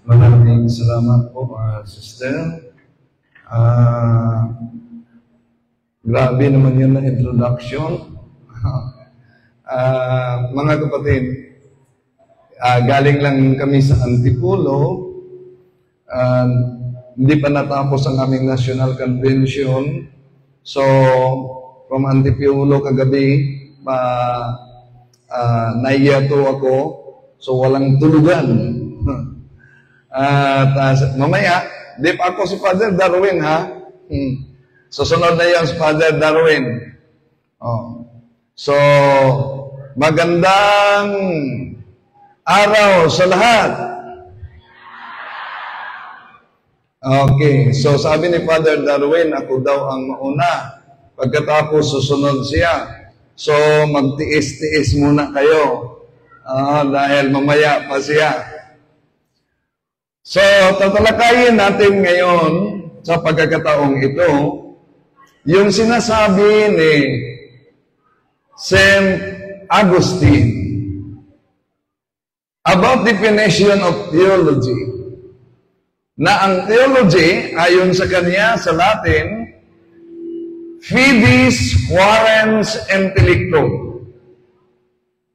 Maraming salamat po, Sister. Grabe naman yun na introduction. Mga kapatid, galing lang kami sa Antipolo. Hindi pa natapos ang aming National Convention. So, from Antipolo kagabi, naiyato ako. So, walang tulugan. Mamaya, di pa ako si Father Darwin, ha? Susunod na yan si Father Darwin. So, magandang araw sa lahat. Okay, so sabi ni Father Darwin, ako daw ang mauna. Pagkatapos susunod siya. So, magtiis-tiis muna kayo. Dahil mamaya pa siya. So, tatalakayin natin ngayon sa pagkakataong ito, yung sinasabi ni St. Augustine about definition of theology. Na ang theology, ayon sa kanya sa Latin, fides quaerens intellectum.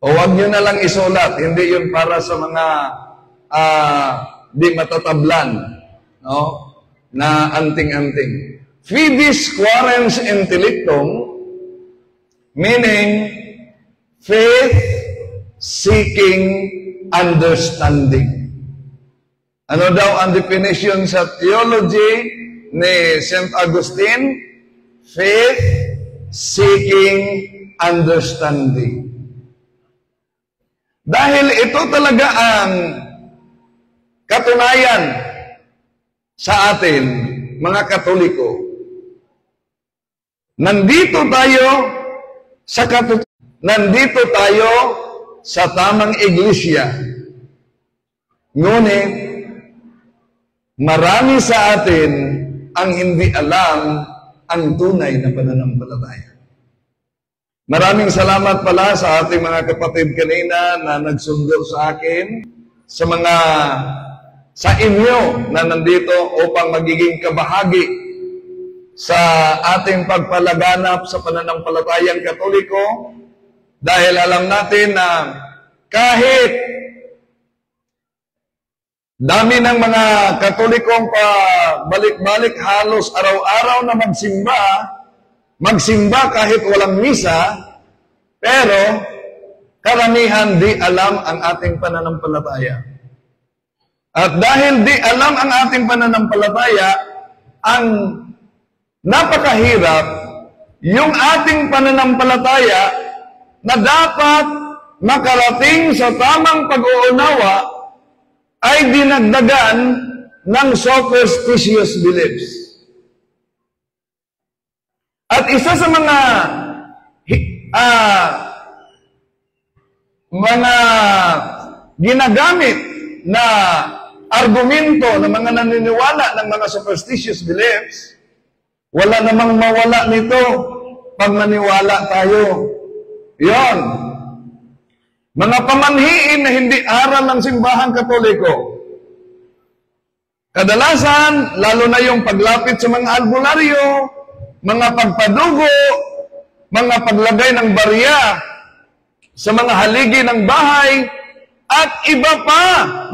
O wag nyo na lang isulat, hindi yun para sa mga di matatablan, no? Na anting-anting. Fides quaerens intellectum, meaning faith seeking understanding. Ano daw ang definition sa theology ni St. Augustine? Faith seeking understanding. Dahil ito talaga ang katunayan sa atin, mga Katoliko. Nandito tayo sa tamang iglesia. Ngunit, marami sa atin ang hindi alam ang tunay na pananampalataya. Maraming salamat pala sa ating mga kapatid kanina na nagsundo sa akin, sa inyo na nandito upang magiging kabahagi sa ating pagpalaganap sa pananampalatayang Katoliko, dahil alam natin na kahit dami ng mga Katolikong balik-balik halos araw-araw na magsimba kahit walang misa, pero karamihan di alam ang ating pananampalataya. At dahil di alam ang ating pananampalataya, ang napakahirap yung ating pananampalataya na dapat makarating sa tamang pag-uunawa ay dinagdagan ng superstitious beliefs. At isa sa mga ginagamit na argumento ng mga naniniwala ng mga superstitious beliefs, wala namang mawala nito pag maniwala tayo. Yon. Mga pamanhiin na hindi aral ng simbahang Katoliko. Kadalasan, lalo na yung paglapit sa mga albularyo, mga pagpadugo, mga paglagay ng barya sa mga haligi ng bahay, at iba pa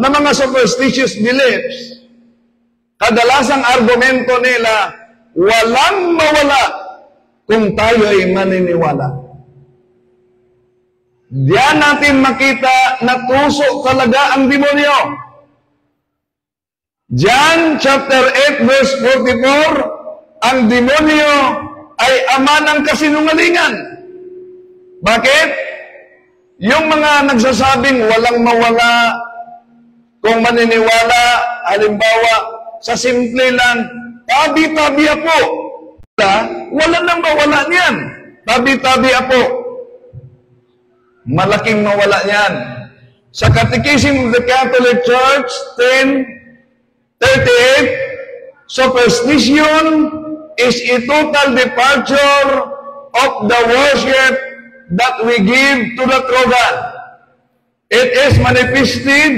na mga superstitious beliefs. Kadalasang argumento nila, walang mawala kung tayo ay maniniwala. Diyan natin makita na tuso talaga ang demonyo. John chapter 8 verse 44, ang demonyo ay ama ng kasinungalingan. Bakit? Yung mga nagsasabing walang mawala kung maniniwala, halimbawa, sa simple lang, tabi-tabi apo. Wala nang mawala niyan. Tabi-tabi apo. Malaking mawala niyan. Sa Catechism of the Catholic Church, 1038, superstition is a total departure of the worship that we give to the true God. It is manifested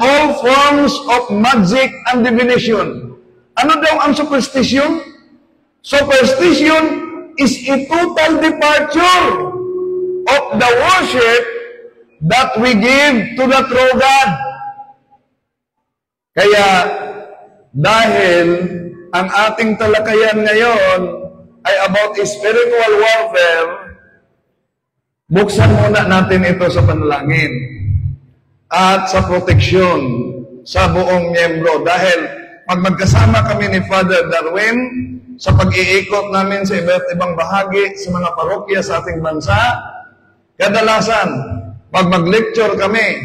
all forms of magic and divination. Ano daw ang superstition? Superstition is a total departure of the worship that we give to the true God. Kaya, dahil ang ating talakayan ngayon ay about spiritual warfare, buksan muna natin ito sa panalangin at sa proteksyon sa buong miyembro. Dahil pag magkasama kami ni Father Darwin sa pag-iikot namin sa iba't ibang bahagi sa mga parokya sa ating bansa, kadalasan, pag mag-lecture kami,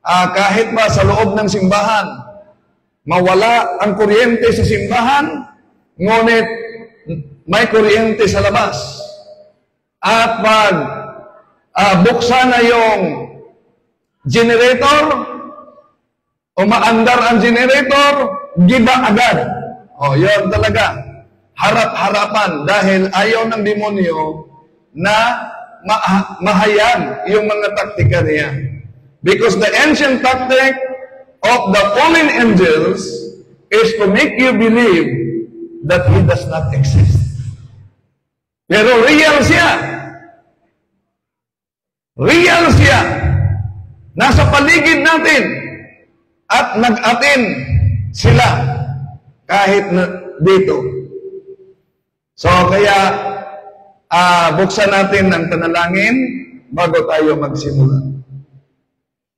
kahit ba sa loob ng simbahan, mawala ang kuryente sa simbahan, ngunit may kuryente sa labas. At pag buksan na yung generator, umaandar ang generator, giba agad. O, yun talaga. Harap-harapan dahil ayaw ng demonyo na mahayag yung mga taktika niya. Because the ancient tactic of the fallen angels is to make you believe that He does not exist. Pero real siya. Real siya. Nasa paligid natin at nag-atin sila kahit dito. So kaya buksan natin ang panalangin bago tayo magsimula.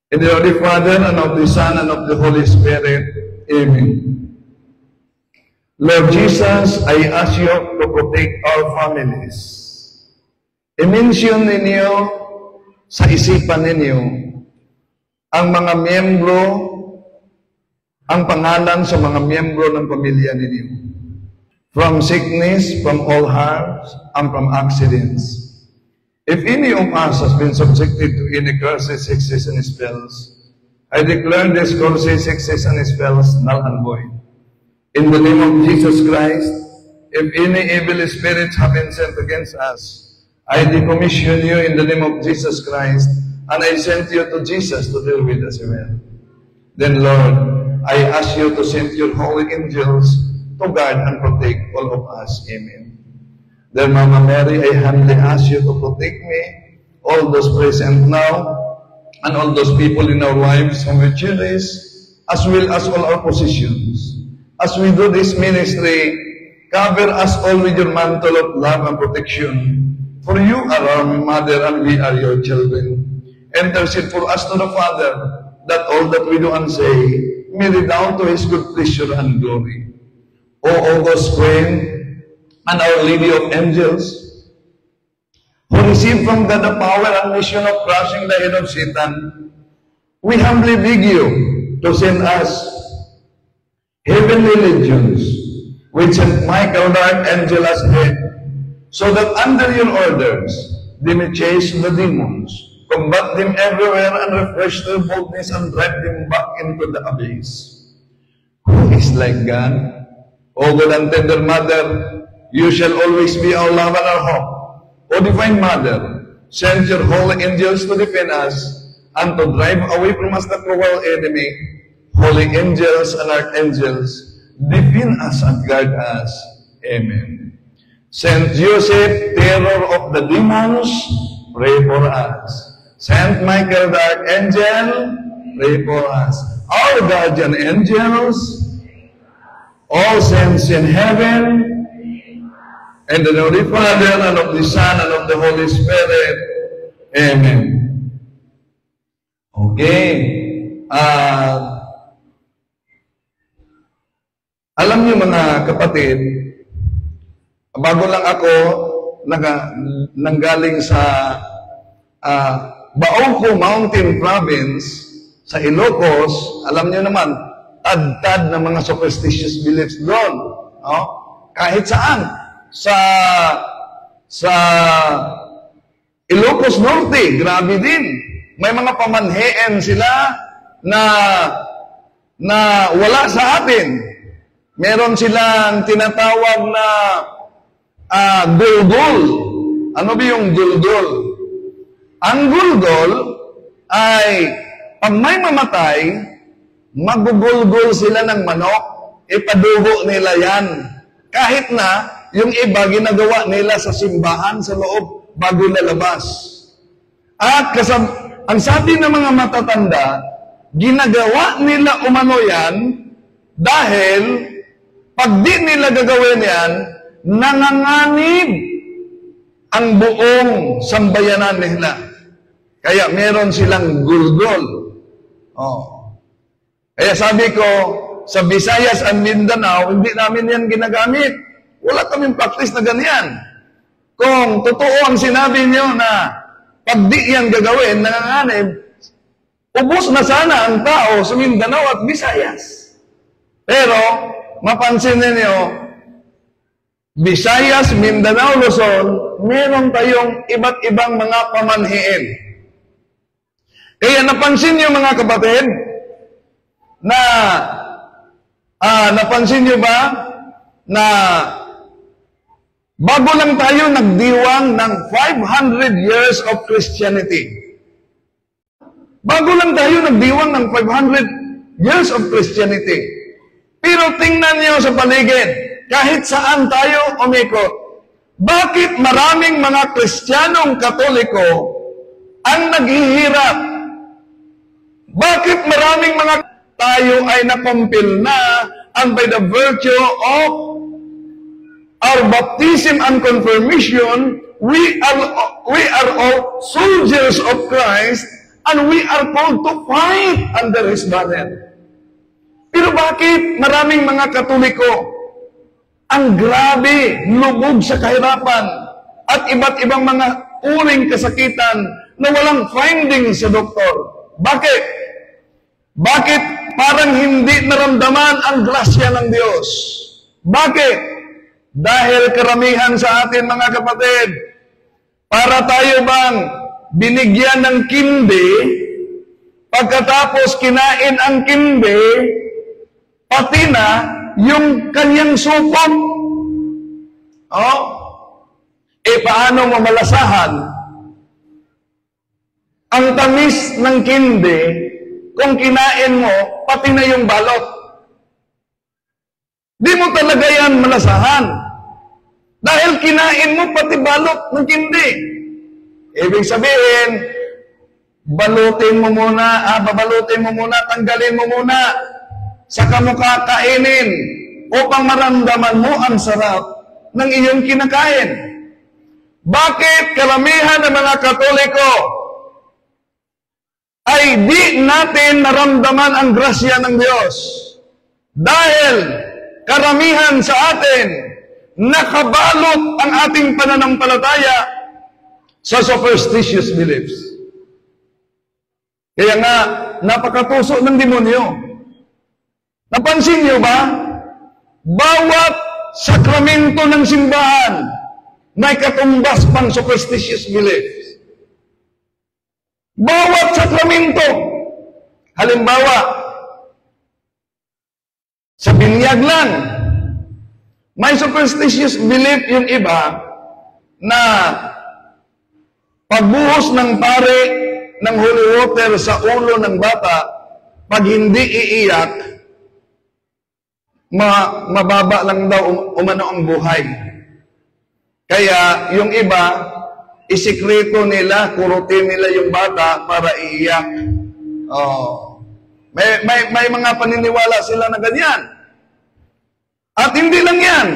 In the Holy Father, and of the Son, and of the Holy Spirit. Amen. Lord Jesus, I ask you to protect our families. I-mention ninyo sa isipan ninyo ang mga miyembro, ang pangalan sa mga miyembro ng pamilya ninyo. From sickness, from all harms, and from accidents. If any of us has been subjected to any curses, hexes, and spells, I declare these curses, hexes, and spells null and void. In the name of Jesus Christ, if any evil spirits have been sent against us, I decommission you in the name of Jesus Christ, and I send you to Jesus to deal with us well. Then, Lord, I ask you to send your holy angels to guard and protect all of us. Amen. Dear Mama Mary, I humbly ask you to protect me, all those present now, and all those people in our lives whom we cherish, as well as all our positions. As we do this ministry, cover us all with your mantle of love and protection. For you are our mother, and we are your children. Intercede for us to the Father, that all that we do and say may redound to His good pleasure and glory. O August Queen, and Our Lady of Angels, who received from God the power and mission of crushing the head of Satan, we humbly beg you to send us heavenly legions with St. Michael the Archangel as head, so that under your orders they may chase the demons, combat them everywhere, and refresh their boldness and drive them back into the abyss. Who is like God? O good and tender Mother, you shall always be our love and our hope. O Divine Mother, send your holy angels to defend us and to drive away from us the cruel enemy. Holy angels and archangels, defend us and guard us. Amen. Saint Joseph, terror of the demons, pray for us. Saint Michael the Archangel, pray for us. Our guardian angels, all saints in heaven, and the Holy Father, and of the Son, and of the Holy Spirit. Amen. Okay. Alam niyo mga kapatid, bago lang ako nanggaling sa Baongco Mountain Province, sa Ilocos, alam niyo naman, tad-tad ng mga superstitious beliefs doon. No? Kahit saan. Sa Ilocos Norte, grabe din. May mga pamanheen sila na wala sa atin. Meron silang tinatawag na guldol. Ano ba yung guldol? Ang guldol ay pag may mamatay, magugulgul sila ng manok, ipadugo nila yan. Kahit na, yung iba ginagawa nila sa simbahan, sa loob, bago lalabas. At ang sabi ng mga matatanda, ginagawa nila umano yan dahil pag di nila gagawin yan, nanganganib ang buong sambayanan nila. Kaya meron silang gulgol. Kaya sabi ko, sa Visayas and Mindanao, hindi namin yan ginagamit. Wala kaming practice na ganyan. Kung totoo ang sinabi niyo na pag di yan gagawin, nanganganib, ubos na sana ang tao sa Mindanao at Visayas. Pero, mapansin ninyo, Visayas, Mindanao, Luzon, meron tayong iba't ibang mga pamanhiin. Kaya napansin niyo mga kapatid, na napansin niyo ba na bago lang tayo nagdiwang ng 500 years of Christianity. Bago lang tayo nagdiwang ng 500 years of Christianity. Pero tingnan niyo sa paligid, kahit saan tayo umikot, bakit maraming mga Kristiyanong Katoliko ang naghihirap? Bakit maraming mga tayo ay nakumpil na and by the virtue of our baptism and confirmation, we are all soldiers of Christ and we are called to fight under His banner. Pero bakit maraming mga Katoliko ang grabe, lubog sa kahirapan at iba't ibang mga uring kasakitan na walang finding sa doktor? Bakit? Bakit parang hindi naramdaman ang grasya ng Diyos? Bakit? Dahil karamihan sa atin mga kapatid, para tayo bang binigyan ng kindi, pagkatapos kinain ang kindi, pati na yung kanyang supot. Paano mamalasahan ang tamis ng kindi kung kinain mo, pati na yung balot? Di mo talaga yan malasahan. Dahil kinain mo pati balot ng kindi. Ibig sabihin, babalutin mo muna, tanggalin mo muna, saka mo kakainin upang maramdaman mo ang sarap ng iyong kinakain. Bakit karamihan ng mga Katoliko ay di natin naramdaman ang grasya ng Diyos? Dahil karamihan sa atin nakabalot ang ating pananampalataya sa superstitious beliefs. Kaya nga, napakatuso ng demonyo. Napansin niyo ba? Bawat sakramento ng simbahan may katumbas pang superstitious beliefs. Bawat sakramento. Halimbawa, sa binyag lang, may superstitious belief yung iba na pagbuhos ng pare ng holy water sa ulo ng bata, pag hindi iiyak, mababa lang daw umano ang buhay. Kaya yung iba, isikreto nila, kurutin nila yung bata para iiyak. May mga paniniwala sila na ganyan. At hindi lang yan.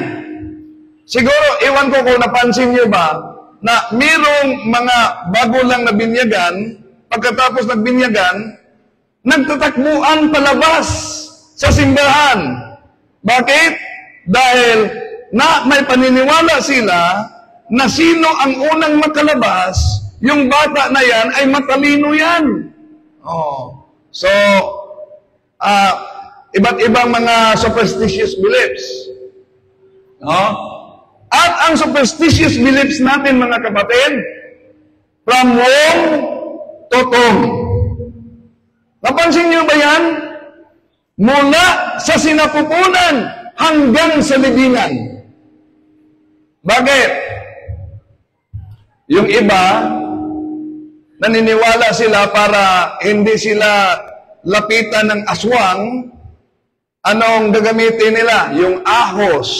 Siguro, ewan ko kung napansin niyo ba, na mayroong mga bago lang na binyagan, pagkatapos nagbinyagan, nagtatakbuan palabas sa simbahan. Bakit? Dahil may paniniwala sila na sino ang unang makalabas, yung bata na yan ay matalino yan. So, iba't ibang mga superstitious beliefs. At ang superstitious beliefs natin, mga kapatid, from womb to tomb. Napansin niyo ba yan? Mula sa sinapupunan hanggang sa libingan. Bakit? Yung iba, naniniwala sila para hindi sila lapitan ng aswang, anong gagamitin nila? Yung ahos.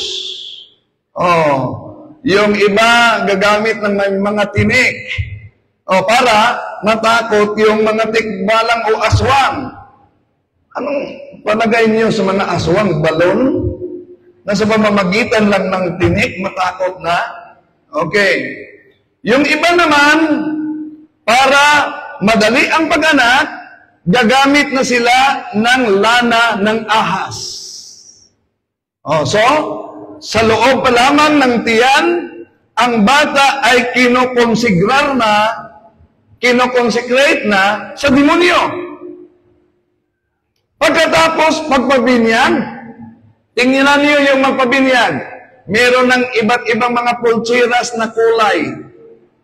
Oh, yung iba gagamit ng mga tinik. Oh, para matakot yung mga tikbalang o aswang. Anong palagay niyo sa mga aswang? Balon? Nasa pamamagitan lang ng tinik, matakot na? Okay. Yung iba naman, para madali ang pag-anak, gagamit na sila ng lana ng ahas. Oh, so, sa loob pa lamang ng tiyan, ang bata ay kinoconsecrate na sa demonyo. Pagkatapos magpabinyag, tingnan niyo yung magpabinyag. Meron ng iba't ibang mga pulcheras na kulay.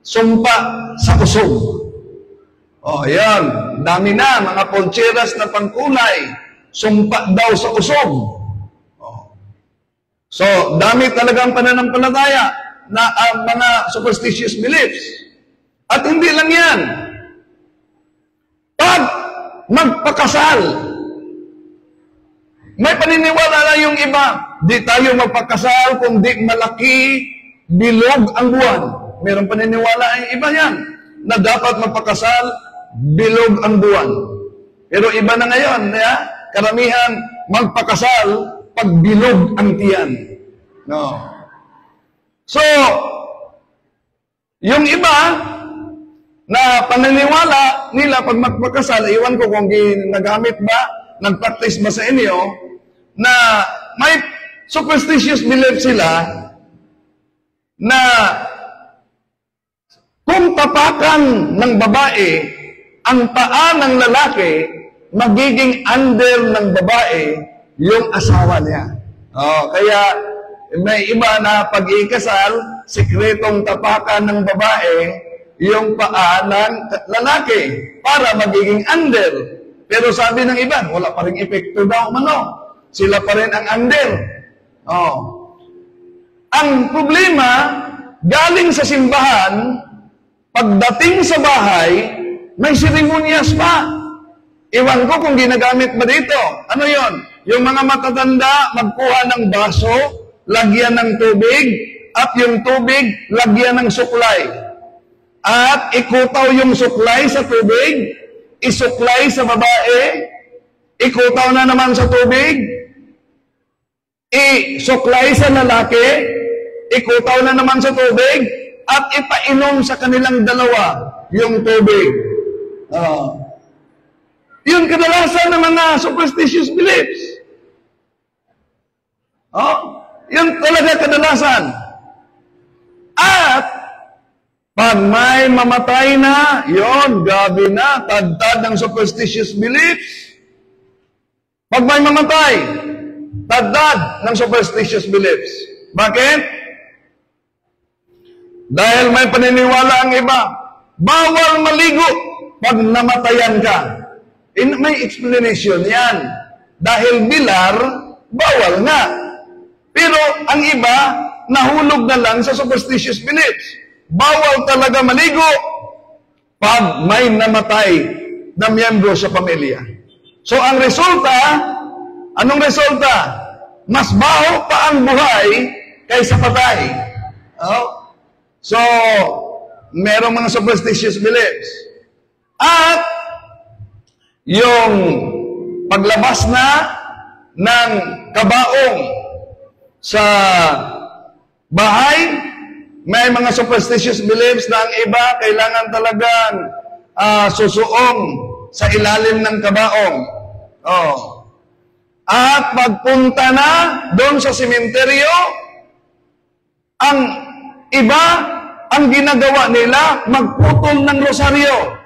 Sumpa sa usog. Oh, yan. Dami na, mga pulcheras na pangkulay. Sumpa daw sa usog. Oh. So, dami talagang pananampalataya na mga superstitious beliefs. At hindi lang yan. Pag magpakasal, may paniniwala na yung iba, di tayo magpakasal kung di malaki, bilog ang buwan. Meron paniniwala ang iba yan, na dapat magpakasal, bilog ang buwan. Pero iba na ngayon, karamihan magpakasal, pag bilog ang tiyan. No. So, yung iba, na paniniwala nila pag magpakasal, iwan ko kung ginagamit ba, nag-practice ba sa inyo, na may superstitious belief sila na kung tapakan ng babae ang paa ng lalaki, magiging under ng babae yung asawa niya. Oh, kaya may iba na pag-ikasal, sikretong tapakan ng babae yung paa ng lalaki para magiging under. Pero sabi ng iba, wala pa rin epekto daw mano. Sila pa rin ang under. Oh. Ang problema, galing sa simbahan, pagdating sa bahay, may seremonyas pa. Iwan ko kung ginagamit ba dito. Ano yon? Yung mga matatanda, magkuha ng baso, lagyan ng tubig, at yung tubig, lagyan ng suklay. At ikutaw yung suklay sa tubig, isuklay sa babae, ikutaw na naman sa tubig, isuklay sa lalaki, ikutaw na naman sa tubig, at ipainom sa kanilang dalawa yung tubig. Yun kadalasan ng mga superstitious beliefs. Yun talaga kadalasan. At pag may mamatay na, yon, gabi na, tadtad ng superstitious beliefs. Pag may mamatay, tadtad ng superstitious beliefs. Bakit? Dahil may paniniwala ang iba, bawal maligo pag namatayan ka. May explanation yan. Dahil bilar, bawal na. Pero ang iba, nahulog na lang sa superstitious beliefs. Bawal talaga maligo pag may namatay na miyembro sa pamilya. So ang resulta, anong resulta? Mas baho pa ang buhay kaysa patay. So, merong mga superstitious beliefs. At yung paglabas na ng kabaong sa bahay, may mga superstitious beliefs na ang iba kailangan talagang susuong sa ilalim ng kabaong. At pagpunta na doon sa sementeryo, ang iba, ang ginagawa nila, magputol ng rosaryo.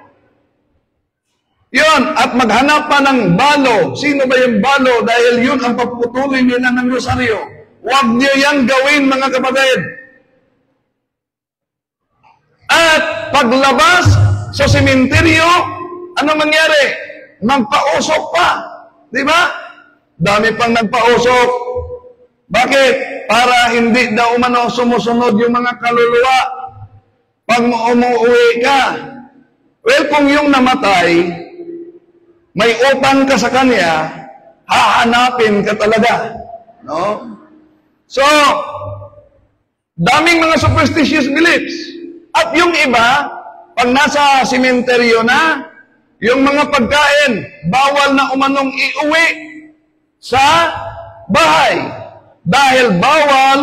Yun, at maghanap pa ng balo. Sino ba yung balo? Dahil yun ang pagputulin nila ng rosaryo. Huwag niyo yan gawin, mga kapatid. At paglabas sa sementeryo, ano mangyari? Magpausok pa. Di ba? Dami pang nagpausok. Bakit? Para hindi daw umano sumusunod yung mga kaluluwa pag umuwi ka. Well, kung yung namatay, may utang ka sa kanya, hahanapin ka talaga. No? So, daming mga superstitious beliefs. At yung iba, pag nasa sementeryo na, yung mga pagkain, bawal na umanong iuwi sa bahay. Dahil bawal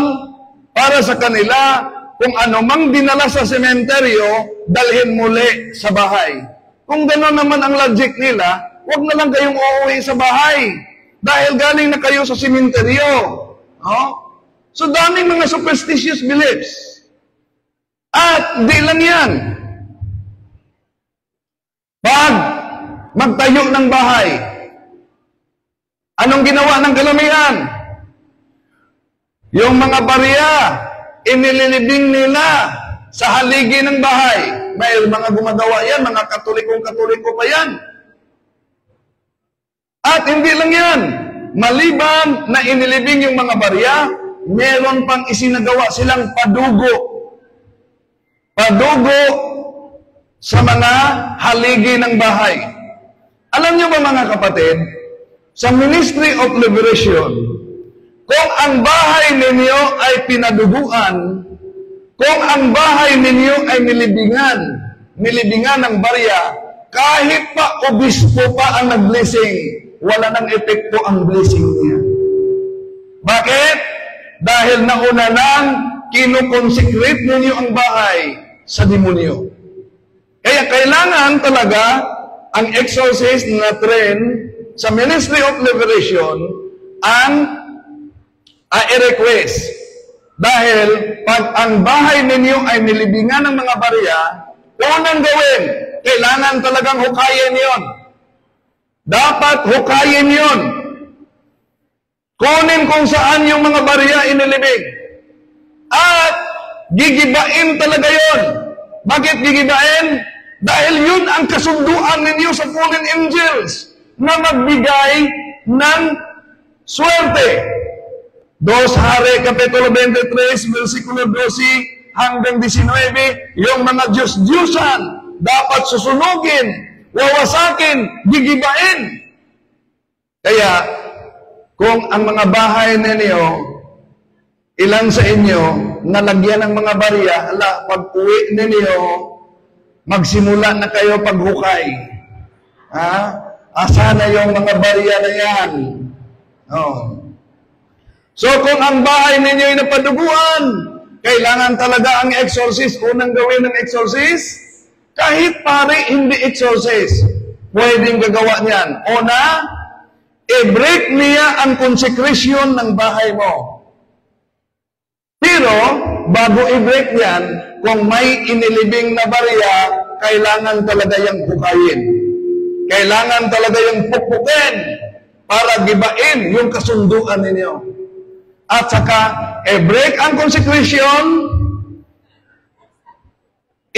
para sa kanila kung ano mang dinala sa sementeryo, dalhin muli sa bahay. Kung gano'n naman ang logic nila, huwag na lang kayong uuwi sa bahay. Dahil galing na kayo sa sementeryo. No? So, daming mga superstitious beliefs. At di lang yan. Pag magtayo ng bahay, anong ginawa ng kalamihan? Yung mga barya, inililibing nila sa haligi ng bahay. May mga gumagawa yan, mga katoliko pa yan. At hindi lang yan. Maliban na inilibing yung mga barya, meron pang isinagawa silang padugo. Padugo sa mga haligi ng bahay. Alam niyo ba mga kapatid, sa Ministry of Liberation, kung ang bahay ninyo ay pinaduguan, kung ang bahay ninyo ay nilibingan ng barya, kahit pa obispo pa ang nag-blessing, wala nang epekto ang blessing niya. Bakit? Dahil nauna nang kinukonsecrate ninyo ang bahay sa demonyo. Kaya kailangan talaga ang exorcist na train sa Ministry of Liberation ang i-request. Dahil pag ang bahay ninyo ay nilibingan ng mga barya, unang gawin, kailangan talagang hukayin yon. Dapat hukayin yon. Kunin kung saan yung mga barya inilibing. At gigibain talaga yon. Bakit gigibain? Dahil yun ang kasunduan ninyo sa fallen angels na magbigay ng swerte. 2 Hari, Kapitulo 23, versikulo 12 hanggang 19, yung mga Diyos-Diyusan dapat susunugin, wawasakin, gigibain. Kaya, kung ang mga bahay ninyo, ilan sa inyo, nalagyan ng mga barya, pag uwi ninyo, magsimula na kayo paghukay. Asa na yung mga barya na yan? So kung ang bahay ninyo ay napaduguan, kailangan talaga ang exorcist, unang gawin ng exorcist, kahit pare hindi exorcist, pwedeng gagawa niyan. Una, i-break niya ang consecration ng bahay mo. Pero, bago i-break yan, kung may inilibing na barya, kailangan talaga yung hukayin. Kailangan talaga yung pukpukin para gibain yung kasunduan ninyo. At saka, i-break ang consecration,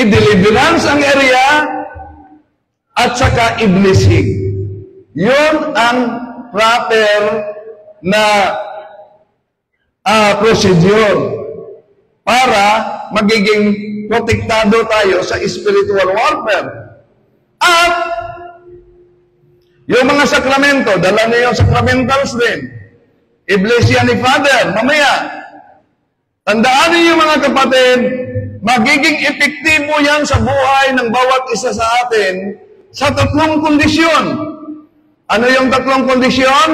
i-deliverance ang area, at saka i-blessing. Yun ang proper na procedure para magiging protektado tayo sa spiritual warfare. At yung mga sakramento, dala niyo yung sacramentals din. I-bless yan ni Father, mamaya. Tandaan niyo mga kapatid, magiging epektibo yan sa buhay ng bawat isa sa atin sa 3 kondisyon. Ano yung 3 kondisyon?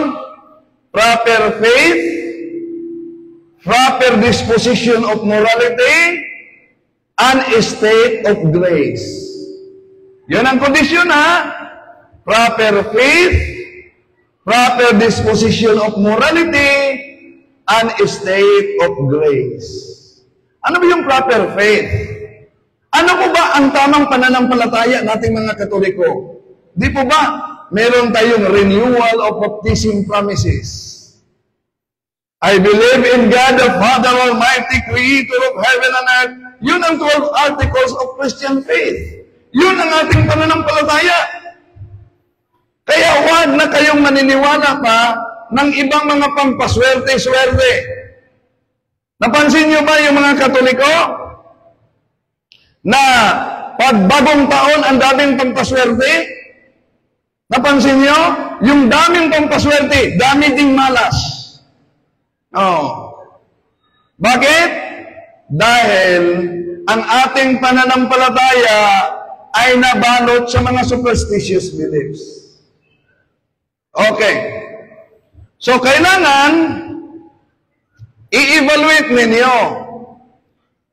Proper faith, proper disposition of morality, and a state of grace. Yun ang kondisyon Proper faith, proper disposition of morality, and a state of grace. Ano ba yung proper faith? Ano po ba ang tamang pananampalataya nating mga Katoliko? Di po ba meron tayong renewal of baptism promises? I believe in God the Father Almighty, Creator of heaven and earth. Yun ang 12 articles of Christian faith. Yun ang ating pananampalataya. Kaya huwag na kayong maniniwala pa ng ibang mga pampaswerte-swerte. Napansin niyo ba yung mga Katoliko? Na pag bagong taon ang daming pampaswerte? Napansin nyo? Yung daming pampaswerte, dami ding malas. Oh. Bakit? Dahil ang ating pananampalataya ay nabalot sa mga superstitious beliefs. Okay. So, kailangan i-evaluate ninyo.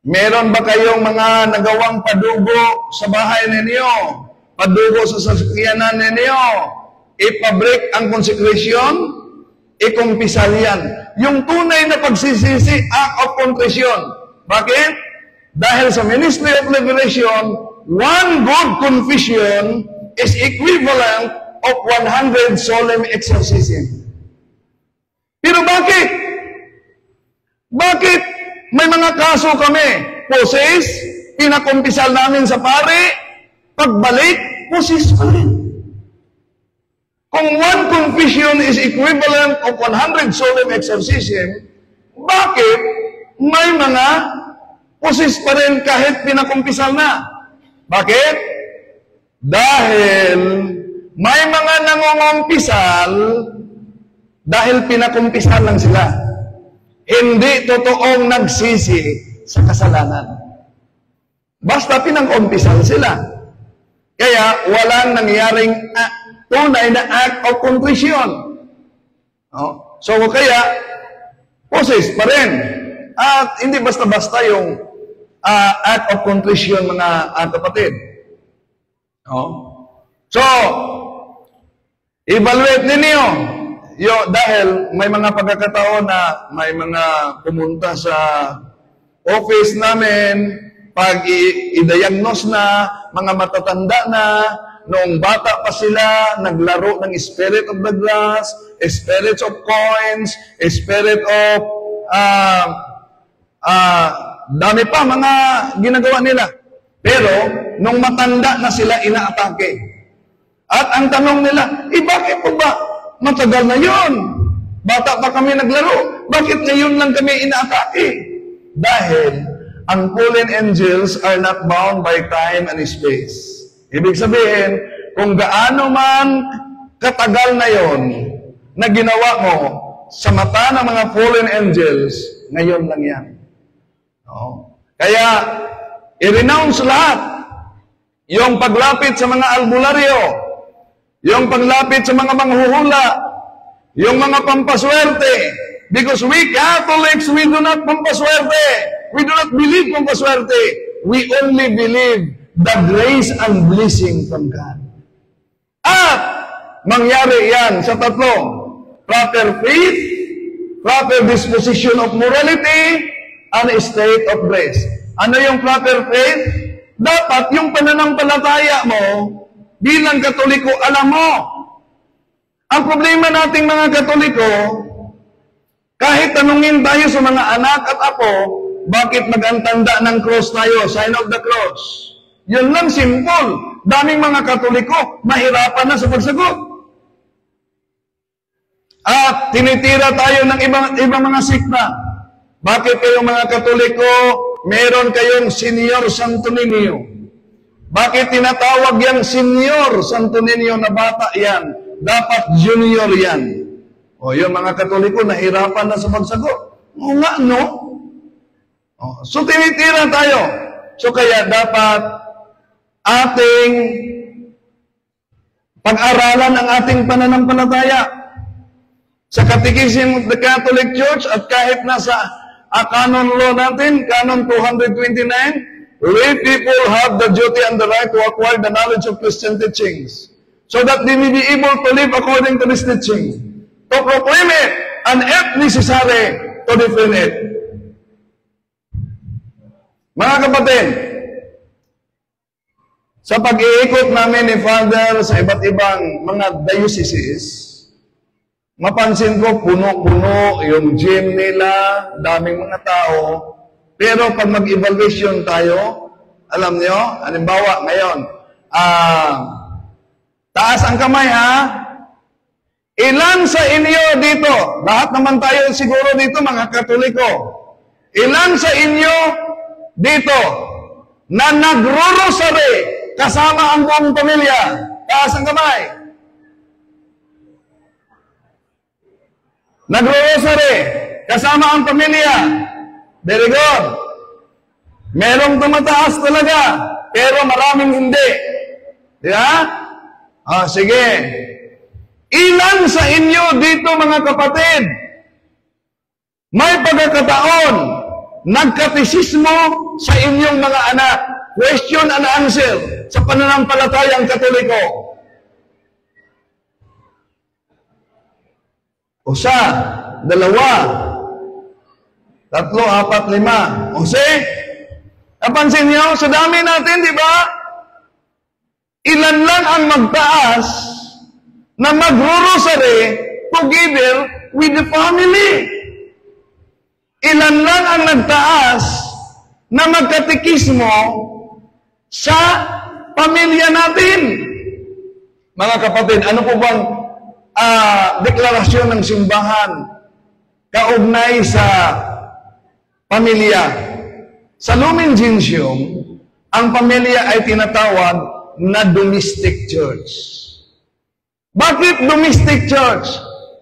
Meron ba kayong mga nagawang padugo sa bahay ninyo? Padugo sa sasakyanan ninyo? Ipabreak ang consecration? Ikumpisal yan. Yung tunay na pagsisisi, act of contrition. Bakit? Dahil sa Ministry of Liberation, one good confession is equivalent of 100 solemn exorcism. Pero bakit? Bakit? May mga kaso kami. Poses, pinakumpisal namin sa pare, pagbalik, poses pa rin. Kung one confession is equivalent of 100 solemn exorcism, bakit may mga poses pa rin kahit pinakumpisal na? Bakit? Dahil may mga nangungumpisal dahil pinakumpisal lang sila. Hindi totoong nagsisi sa kasalanan. Basta pinangkumpisal sila. Kaya walang nangyaring tunay na act of contrition. No? So kaya, poses pa rin. At hindi basta-basta yung act of contrition, mga kapatid. No? So, evaluate ninyo. Dahil may mga pagkakataon na may mga pumunta sa office namin, pag i-diagnose na, mga matatanda na, noong bata pa sila, naglaro ng spirit of the grass, spirits of coins, spirit of, dami pa mga ginagawa nila. Pero, nung matanda na sila, inaatake. At ang tanong nila, bakit po ba? Matagal na yun. Bata pa kami naglaro. Bakit ngayon lang kami inaatake? Dahil ang fallen angels are not bound by time and space. Ibig sabihin, kung gaano man katagal na yon na ginawa mo sa mata ng mga fallen angels, ngayon lang yan. No? Kaya, i-renounce lahat. Yung paglapit sa mga albularyo, yung paglapit sa mga manghuhula, yung mga pampaswerte. Because we Catholics, we do not pampaswerte. We do not believe pampaswerte. We only believe the grace and blessing from God. At mangyari yan sa tatlo. Proper faith, proper disposition of morality, and a state of grace. Ano yung proper faith? Dapat yung pananampalataya mo bilang Katoliko, alam mo, ang problema nating mga Katoliko, kahit tanungin tayo sa mga anak at apo, bakit mag-antanda ng cross tayo, sign of the cross? Yun lang, simple. Daming mga Katoliko, mahirapan na sa pagsagot. At tinitira tayo ng ibang mga sikta. Bakit kayong mga Katoliko, meron kayong Senior Santo Niño? Bakit tinatawag yang Senior Santo Niño na bata yan? Dapat junior yan. O yun, mga Katoliko, nahirapan na sa pagsagot. O nga, no? O, so, tinitira tayo. So, kaya dapat ating pag-aralan ang ating pananampalataya. Sa Catechism of the Catholic Church at kahit nasa canon law natin, Canon 229, lay people have the duty and the right to acquire the knowledge of Christian teachings so that they may be able to live according to this teaching, to proclaim it, and if necessary, to defend it. Mga kapatid, sa pag-iikot namin ni Father sa iba't ibang mga dioceses, mapansin ko puno-puno yung gym nila, daming mga tao. Pero pag mag-evaluation tayo, alam nyo, halimbawa ngayon, taas ang kamay ha, ilan sa inyo dito, lahat naman tayo siguro dito mga Katoliko, ilan sa inyo dito na nagro-rosary kasama ang buong pamilya? Taas ang kamay. Nagro-rosary, kasama ang pamilya. Very good. Merong tumataas talaga, pero maraming hindi. Di ba? Sige. Ilan sa inyo dito, mga kapatid, may pagkakataon, nagkatisismo sa inyong mga anak? Question and answer sa pananampalatayang Katoliko. Usa, dalawa, tatlo, apat, lima. Napansin niyo, sa dami natin, di ba? Ilan lang ang magtaas na magro-rosary together with the family. Ilan lang ang nagtaas na magkatikismo sa pamilya natin. Mga kapatid, ano po bang deklarasyon ng simbahan kaugnay sa pamilya? Sa Lumen Gentium, ang pamilya ay tinatawag na domestic church. Bakit domestic church?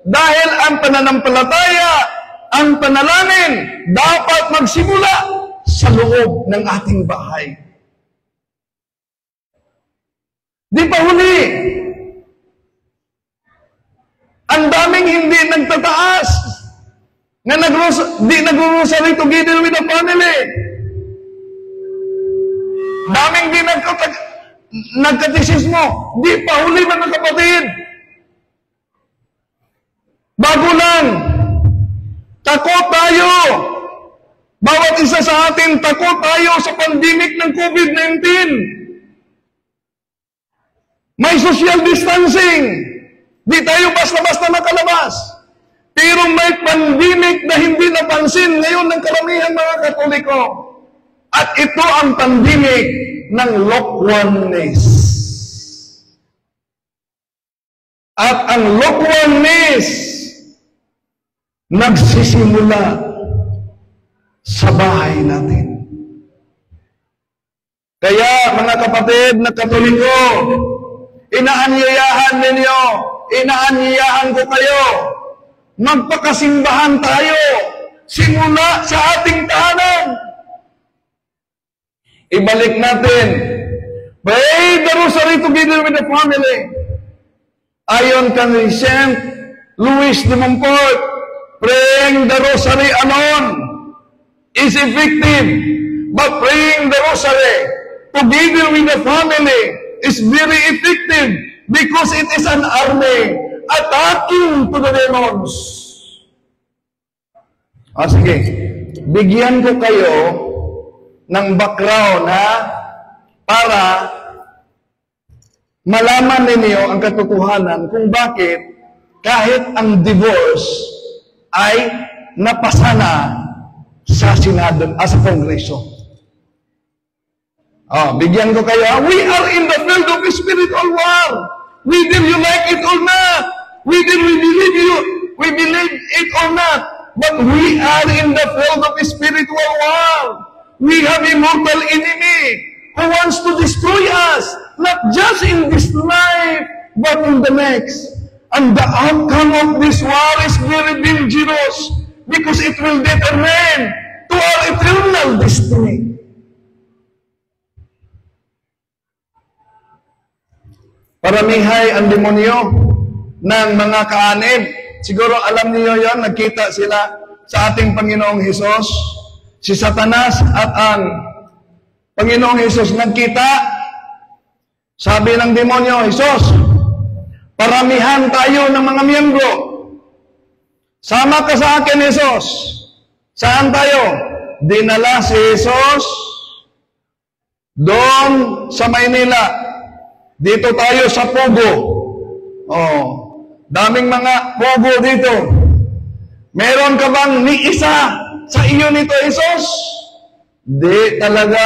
Dahil ang pananampalataya, ang panalangin, dapat magsimula sa loob ng ating bahay. Di pa huli. Ang daming hindi nagtataas na di nag-rosary together with the family. Daming di nagkatisismo. Di pa huli, mga kapatid. Bago lang, takot tayo. Bawat isa sa atin, takot tayo sa pandemic ng COVID-19. May social distancing. Di tayo basta-basta nakalabas. Pero may pandemic na hindi napansin ngayon ng karamihan mga Katoliko. At ito ang pandemic ng lukewarmness. At ang lukewarmness nagsisimula sa bahay natin. Kaya mga kapatid na Katoliko, inaanyayahan ko kayo, magpakasimbahan tayo, simula sa ating tahanan. Ibalik natin, pray the rosary together with the family. Ayon kay Saint Louis de Montfort, praying the rosary alone is effective, but praying the rosary together with the family is very effective because it is an army attacking to the demons. Sige, bigyan ko kayo ng background para malaman ninyo ang katotohanan kung bakit kahit ang divorce ay napasana sa Senado, sa Kongreso. Bigyan ko kayo. We are in the field of spiritual war. Whether you like it or not, whether we believe it or not, but we are in the field of spiritual war. We have a mortal enemy who wants to destroy us, not just in this life, but in the next. And the outcome of this war is very dangerous because it will determine to our eternal destiny. Paramihay ang demonyo ng mga kaanib. Siguro alam niyo yon, nagkita sila sa ating Panginoong Hesus. Si Satanas at ang Panginoong Hesus nagkita. Sabi ng demonyo, Hesus, paramihan tayo ng mga miyembro. Sama ka sa akin, Hesus. Saan tayo? Dinala si Hesus doon sa Maynila. Dito tayo sa Pugo. Daming mga Pugo dito. Meron ka bang ni isa sa iyo nito, Hesus? Di talaga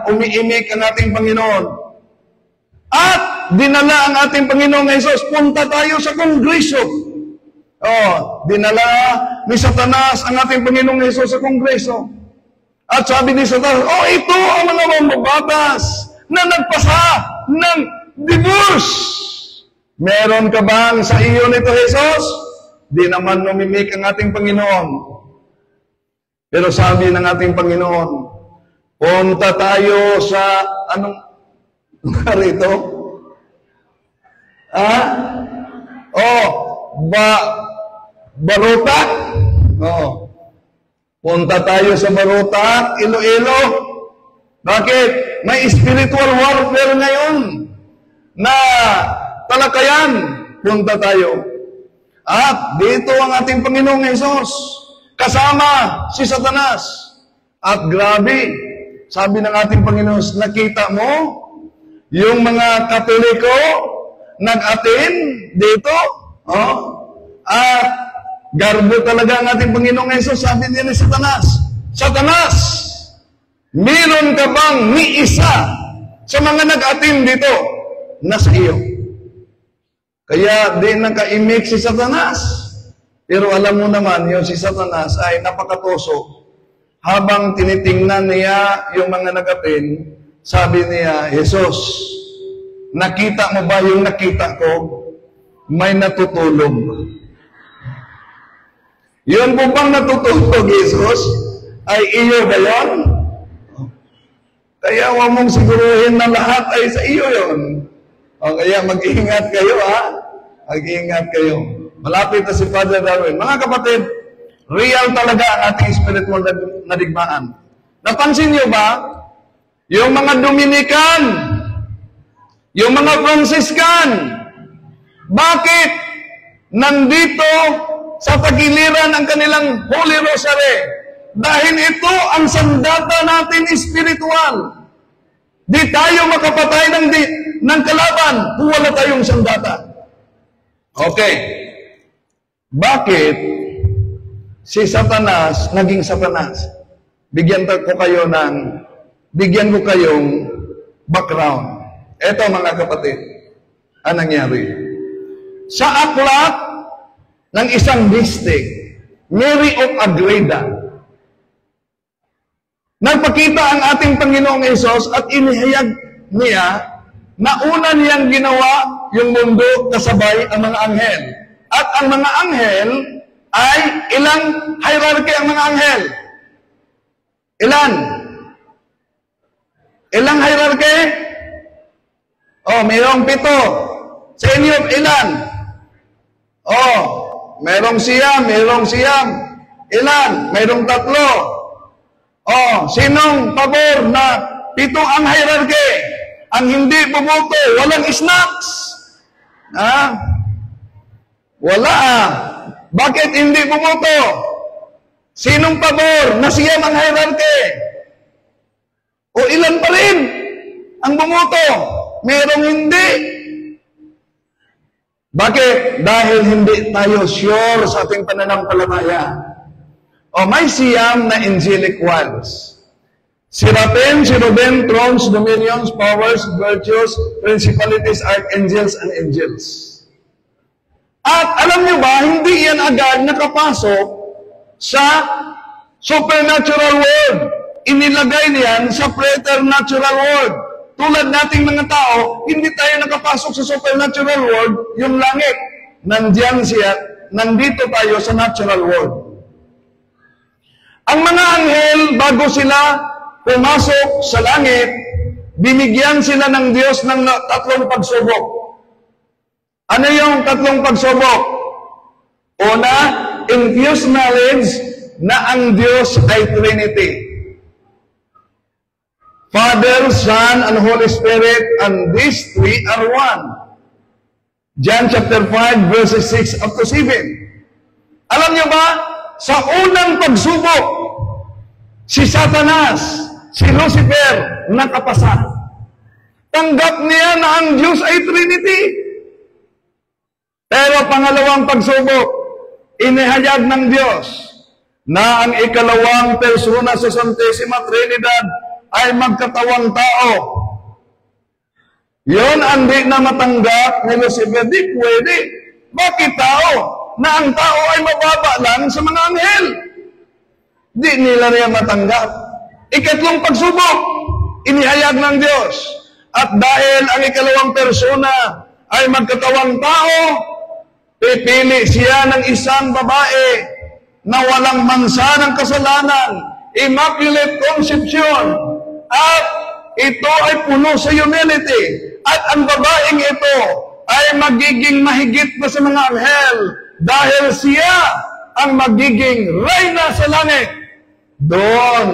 umiimik ang ating Panginoon. At dinala ang ating Panginoong Hesus, punta tayo sa Kongreso. Dinala ni Satanas ang ating Panginoong Hesus sa Kongreso. At sabi ni Satanas, ito ang mga mambabatas na nagpasa ng divorce. Meron ka bang sa iyo nito, Hesus? Di naman mamimik ang ating Panginoon. Pero sabi ng ating Panginoon, punta tayo sa, anong, rito? Barutak? Punta tayo sa Barutak, Iloilo. Bakit? May spiritual warfare ngayon na talakayan. Punta tayo. At dito ang ating Panginoong Hesus, kasama si Satanas. At grabe, sabi ng ating Panginoon, nakita mo yung mga Katoliko nag-attend dito? At garbo talaga ang ating Panginoong Hesus. Sabi niya ni Satanas, Satanas, meron ka bang ni isa sa mga nag-attend dito na sa iyo? Kaya di nakaimik si Satanas. Pero alam mo naman, yung si Satanas ay napakatoso. Habang tinitingnan niya yung mga nag-attend, sabi niya, Jesus, nakita mo ba yung nakita ko? May natutulog. Yun po bang natutulog, Jesus? Ay iyo ba yun? Kaya huwag mong siguruhin na lahat ay sa iyo yun. Kaya mag-iingat kayo, Mag-iingat kayo. Malapit na si Father Darwin. Mga kapatid, real talaga ang ating spiritual na digmaan. Napansin niyo ba? Yung mga Dominican, yung mga Franciscan, bakit nandito sa tagiliran ang kanilang Holy Rosary? Dahil ito ang sandata natin spiritual. Di tayo makapatay ng kalaban kung wala tayong sandata. Okay. Bakit si Satanas naging Satanas? Bigyan ko kayong background. Ito mga kapatid, ang nangyari. Sa aklat ng isang mystic, Mary of Agreda, nagpakita ang ating Panginoong Hesus at inihayag niya na una niyang ginawa yung mundo kasabay ang mga anghel. At ang mga anghel ay ilang hierarchy ang mga anghel? Ilan? Ilang hierarchy? Mayroong 7. Sa inyo, ilan? Mayroong siyam. Ilan? Mayroong 3. Sinong pabor na 7 ang hierarchy? Ang hindi bumoto, walang snacks. Wala. Bakit hindi bumoto? Sinong pabor na siya ang hierarchy? O ilan pa rin ang bumoto? Merong hindi. Bakit? Dahil hindi tayo sure sa ating pananampalataya. May siyam na angelic ones. Seraphim, cherubim, thrones, dominions, powers, virtues, principalities, archangels, and angels. At alam niyo ba, hindi yan agad nakapasok sa supernatural world. Inilagay niyan sa preternatural world. Tulad nating mga tao, hindi tayo nakapasok sa supernatural world, yung langit. Nandiyan siya, nandito tayo sa natural world. Ang mga anghel, bago sila pumasok sa langit, binigyan sila ng Diyos ng 3 pagsubok. Ano yung 3 pagsubok? Una, infused knowledge na ang Diyos ay Trinity. Father, Son, and Holy Spirit, and these 3 are one. John chapter 5, verses 6 up to 7. Alam niyo ba, sa unang pagsubok, si Satanas, si Lucifer, nakapasa. Tanggap niya na ang Diyos ay Trinity. Pero pangalawang pagsubok, inihayag ng Diyos na ang ikalawang persona sa Santissima Trinidad ay magkatawang tao. Yun ang di na matanggap ni Lucifer. Di pwede. Bakit tao? Na ang tao ay mababa lang sa mga anghel. Di nila niya matanggap. Ikatlong pagsubok, inihayag ng Diyos. At dahil ang ikalawang persona ay magkatawang tao, Pipili siya ng isang babae na walang mansa ng kasalanan, Immaculate Conception, at ito ay puno sa humility. At ang babaeng ito ay magiging mahigit pa sa mga anghel dahil siya ang magiging reyna sa langit. Doon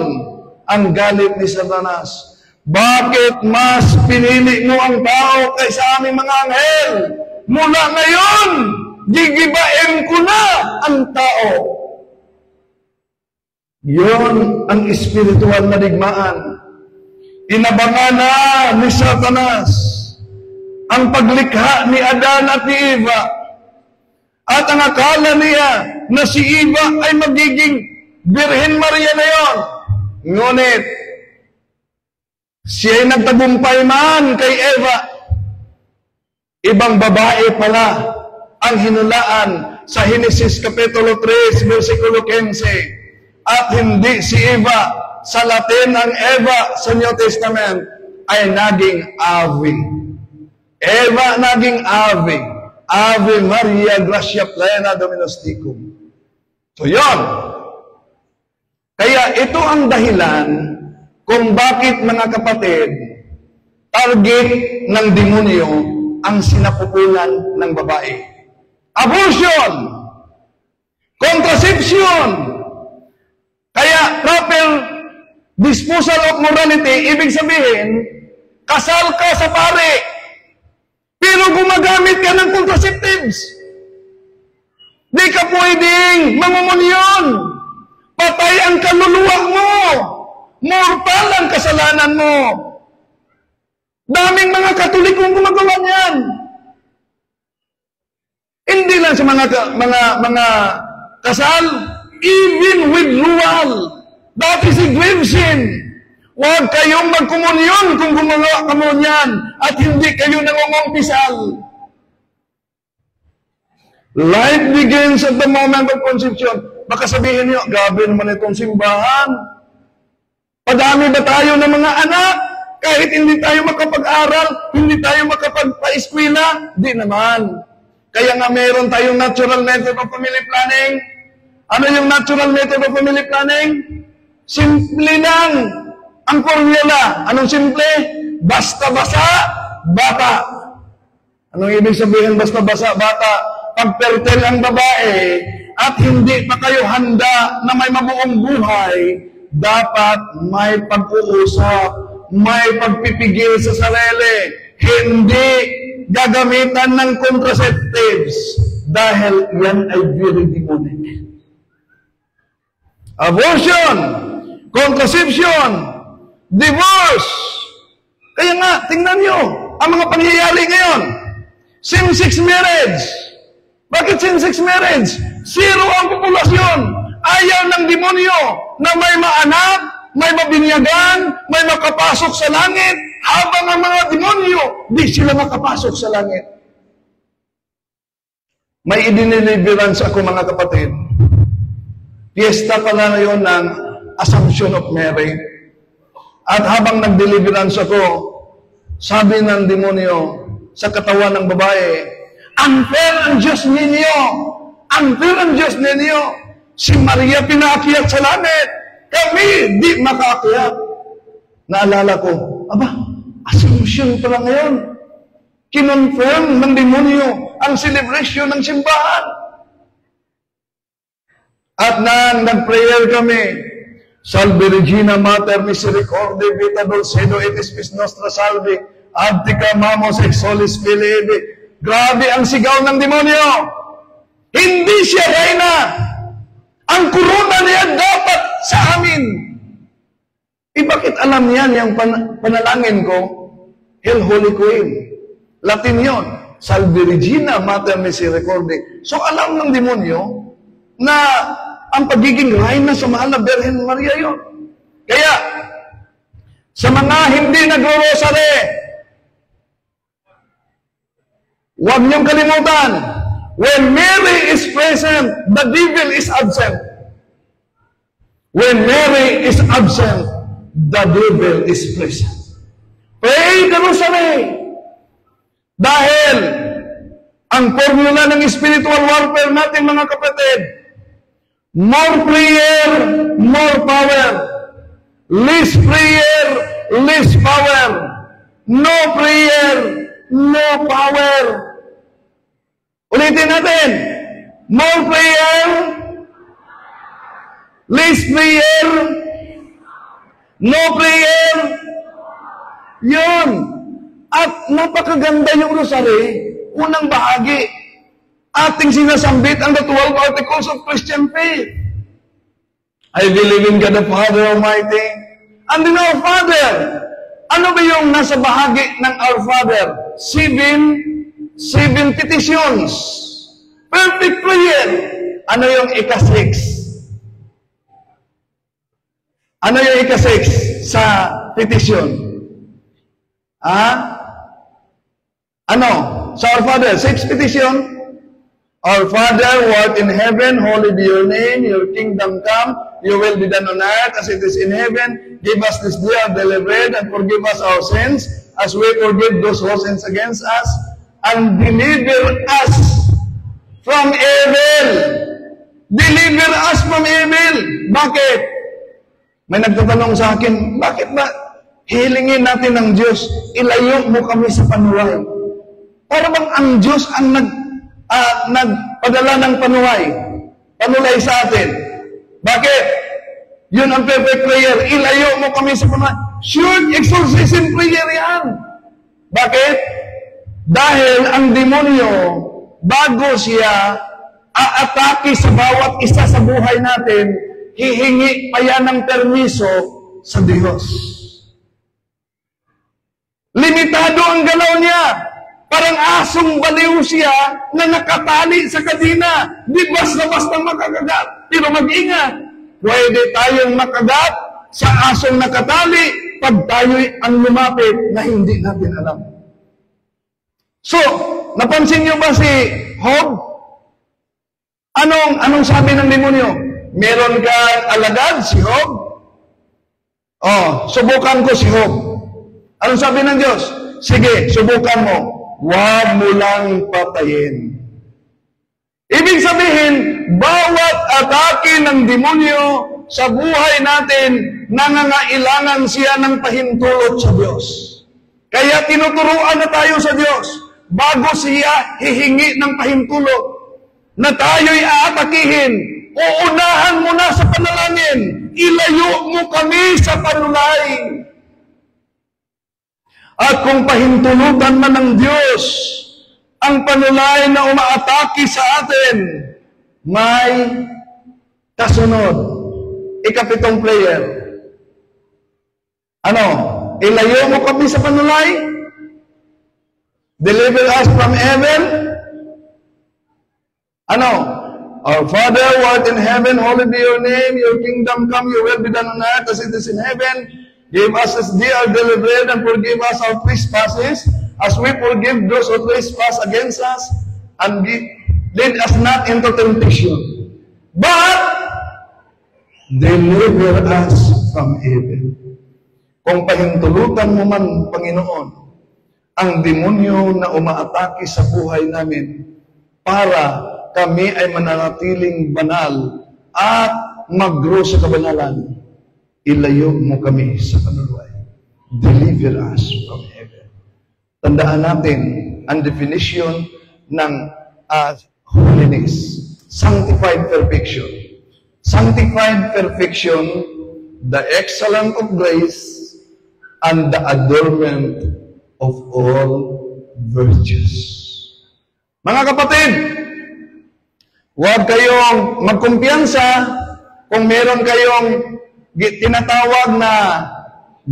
ang galit ni Satanas. Bakit mas pinili mo ang tao kaysa aming mga anghel? Mula ngayon, gigibain ko na ang tao. Yon ang espiritual na digmaan. Inabangan na ni Satanas ang paglikha ni Adan at ni Eva. At ang akala niya na si Eva ay magiging Birhen Maria na yon. Ngunit, siya ay nagtagumpay man kay Eva. Ibang babae pala ang hinulaan sa Genesis Kapitulo 3, versikulo 15. At hindi si Eva. Sa Latin, ang Eva sa New Testament ay naging Ave. Eva naging Ave. Ave Maria Gracia Plena Dominus Tecum. So yun. Kaya ito ang dahilan kung bakit, mga kapatid, target ng demonyo ang sinapupulan ng babae. Abortion! Contraception! Kaya proper disposal of morality, ibig sabihin, kasal ka sa pare, pero gumagamit ka ng contraceptives. Di ka pwedeng mamumunyon. Patay ang kaluluwa mo. Mortal ang kasalanan mo. Daming mga Katolikong gumagawa niyan. Hindi lang sa mga kasal, even withdrawal. That is a grave sin. Huwag kayong magkomunyon kung gumagawa ka mo niyan at hindi kayo nangungumpisal. Life begins at the moment of conception. Baka sabihin niyo, grabe naman itong simbahan. Padami ba tayo ng mga anak? Kahit hindi tayo makapag-aral, hindi tayo makapagpa-eskwela? Di naman. Kaya nga meron tayong natural method of family planning. Ano yung natural method of family planning? Simple lang ang formula. Anong simple? Basta-basa, bata. Anong ibig sabihin basta-basa, bata? Pag fertile ang babae at hindi pa kayo handa na may mabuong buhay, dapat may pag-uusap, may pagpipigil sa sarili, hindi gagamitan ng contraceptives dahil yan ay very demonic. Abortion, contraception, divorce. Kaya nga, tingnan nyo, ang mga pangyayari ngayon, same-sex marriage. Bakit same-sex marriage? Zero ang populasyon. Ayaw ng demonyo na may maanak, may mabinyagan, may makapasok sa langit, habang ang mga demonyo, di sila makapasok sa langit. May idiniliverance ako, mga kapatid. Fiesta pala na yun ng Assumption of Mary. At habang nag-deliverance ako, sabi ng demonyo sa katawan ng babae, unfair ang Diyos ninyo! Unfair ang Diyos ninyo! Si Maria pinaakyat sa langit! Kami di makaakyat! Naalala ko, assumption pala ngayon. Kinonfirm ng demonyo ang celebration ng simbahan. At nang nag-prayer kami, Salve Regina Mater Misericordiae Vita Dulcedo et Spes Nostra Salve, Abdica Mamos ex Solis Filii. Grabe ang sigaw ng demonyo. Hindi siya reyna. Ang kuruna niya dapat sa amin. Bakit alam niyan yung panalangin ko? Hail Holy Queen. Latin yon. Salve Regina Mater Misericordiae. So alam ng demonyo na ang pagiging reyna sa mahal na Birhen Maria yon. Kaya, sa mga hindi nagro-rosary, huwag niyong kalimutan, when Mary is present, the devil is absent. When Mary is absent, the devil is present. Pray the rosary. Dahil Ang formula ng spiritual warfare natin, mga kapatid, more prayer, more power. Less prayer, less power. No prayer, no power. Ulitin natin. More prayer, less prayer, no prayer. Yun. At napakaganda yung rosary. Unang bahagi. Ating sinasambit ang the 12 articles of Christian faith. I believe in God the Father Almighty and in our Father. Ano ba yung nasa bahagi ng our Father? Seven petitions. Perfect prayer. Ano yung ika-6? Ano yung ika-6 sa petition? Ano? Sa our Father, 6 petition. Our Father, who art in heaven, holy be your name, your kingdom come, your will be done on earth as it is in heaven. Give us this day our daily bread, and forgive us our sins, as we forgive those who sin against us, and deliver us from evil. Deliver us from evil. Bakit? May nagtatanong sa akin, bakit ba hilingin natin ng Diyos, ilayo mo kami sa panuway? Para bang ang Diyos ang nagpadala ng panulay sa atin? Bakit? Yun ang perfect prayer. Ilayo mo kami sa panuway. Sure, exorcism prayer yan. Bakit? Dahil ang demonyo, bago siya aatake sa bawat isa sa buhay natin, hihingi pa yan ng permiso sa Diyos. Limitado ang galaw niya. Parang asong baliw siya na nakatali sa kadina. Di basta-basta makakagat. Pero mag-ingat. Pwede tayong makagat sa asong nakatali pag tayo'y ang lumapit na hindi natin alam. So, napansin niyo ba si Job? Anong sabi ng demonyo? Meron kang alagad, si Job? Subukan ko si Job. Anong sabi ng Diyos? Sige, subukan mo. Huwag mo lang patayin. Ibig sabihin, bawat atake ng demonyo sa buhay natin, nangangailangan siya ng pahintulot sa Diyos. Kaya tinuturuan na tayo sa Diyos, bago siya hihingi ng pahintulot, na tayo'y aatakihin, uunahan mo na sa panalangin, ilayo mo kami sa panulay. At kung pahintulutan man ng Diyos ang panulay na umaatake sa atin, may kasunod. Ika-7 prayer. Ilayo mo kami sa panulay? Deliver us from evil? Our Father, who art in heaven, holy be your name, your kingdom come, your will be done on earth as it is in heaven. Give us this day our daily bread, and forgive us our trespasses, as we forgive those who trespass against us, and lead us not into temptation, but deliver us from evil. Kung pahintulutan mo man, Panginoon, ang demonyo na umaatake sa buhay namin, para kami ay mananatiling banal at mag-grow sa kabanalan, ilayo mo kami sa panuluay. Deliver us from evil. Tandaan natin ang definition ng holiness. Sanctified perfection. Sanctified perfection, the excellence of grace, and the adornment of all virtues. Mga kapatid, huwag kayong magkumpiyansa kung meron kayong tinatawag na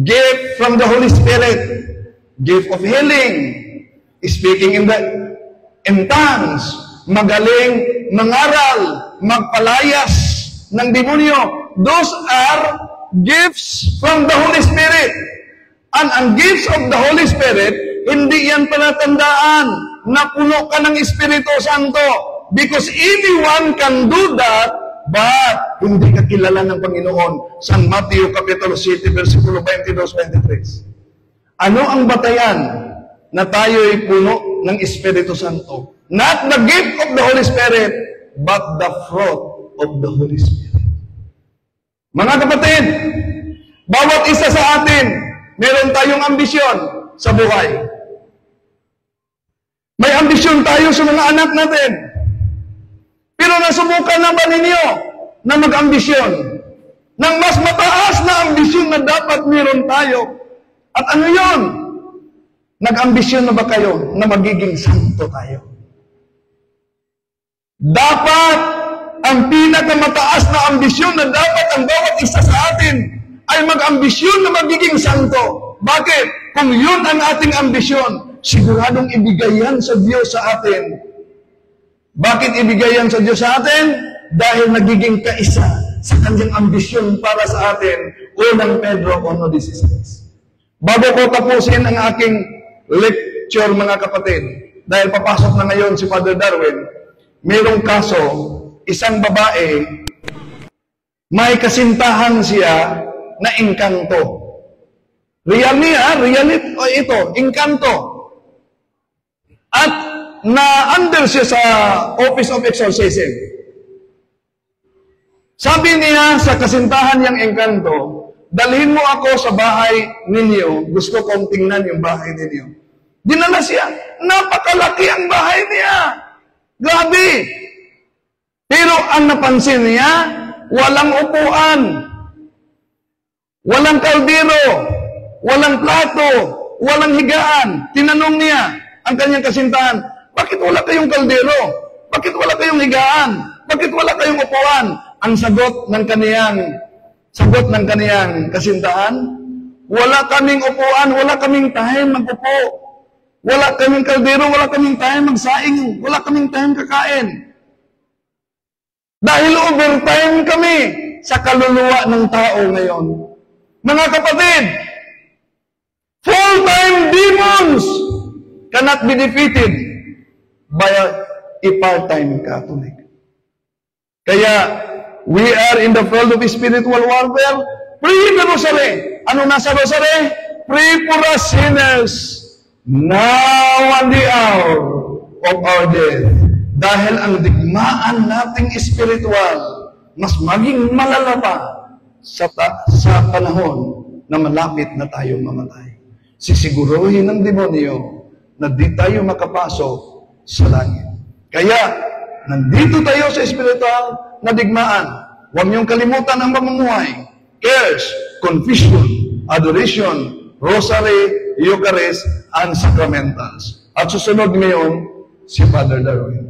gift from the Holy Spirit, gift of healing, speaking in tongues, magaling mangaral, magpalayas ng demonyo. Those are gifts from the Holy Spirit. And ang gifts of the Holy Spirit, hindi yan palatandaan na puno ka ng Espiritu Santo. Because anyone can do that, but hindi ka kilala ng Panginoon. San Mateo Kapitulo 7, versikulo 22-23. Ano ang batayan na tayo'y puno ng Espiritu Santo? Not the gift of the Holy Spirit, but the fruit of the Holy Spirit. Mga kapatid, bawat isa sa atin, meron tayong ambisyon sa buhay. May ambisyon tayo sa mga anak natin. Pero nasubukan na ba ninyo na mag-ambisyon ng mas mataas na ambisyon na dapat meron tayo? At ano yon? Nag-ambisyon na ba kayo na magiging santo tayo? Dapat ang pinakamataas na ambisyon na dapat ang bawat isa sa atin ay mag-ambisyon na magiging santo. Bakit? Kung yun ang ating ambisyon, siguradong ibigay yan sa Diyos sa atin. Bakit ibigay yan sa Diyos sa atin? Dahil nagiging kaisa sa kanyang ambisyon para sa atin. Unang Pedro 1:16. Bago ko tapusin ang aking lecture, mga kapatid, dahil papasok na ngayon si Father Darwin, mayroong kaso, isang babae, may kasintahan siya na engkanto. Ito, engkanto. At na-under siya sa Office of Exorcism. Sabi niya sa kasintahan niyang engkanto, dalhin mo ako sa bahay ninyo. Gusto kong tingnan yung bahay ninyo. Dinala siya. Napakalaki ang bahay niya. Grabe. Pero ang napansin niya, walang upuan. Walang kaldero. Walang plato. Walang higaan. Tinanong niya ang kanyang kasintahan, bakit wala kayong kaldero? Bakit wala kayong higaan? Bakit wala kayong upuan? Ang sagot ng kaniyang kasintahan, wala kaming upuan, wala kaming time mag-upo. Wala kaming kaldero, wala kaming time magsaing, wala kaming time kakain. Dahil overtime kami sa kaluluwa ng tao ngayon. Mga kapatid, full-time demons cannot be defeated by a part-time Catholic. Kaya, we are in the field of spiritual warfare. Pray the rosary. Ano nasa rosary? Pray for us sinners, now and the hour of our death. Dahil ang digmaan nating spiritual, mas maging malala pa sa panahon na malapit na tayong mamatay. Sisiguruhin ng demonyo na di tayo makapasok sa langit. Kaya, nandito tayo sa spiritual na digmaan. Huwag niyong kalimutan ang pamumuhay. Cares, confession, adoration, rosary, Eucharist, and sacramentals. At susunod ngayon, si Father Darwin.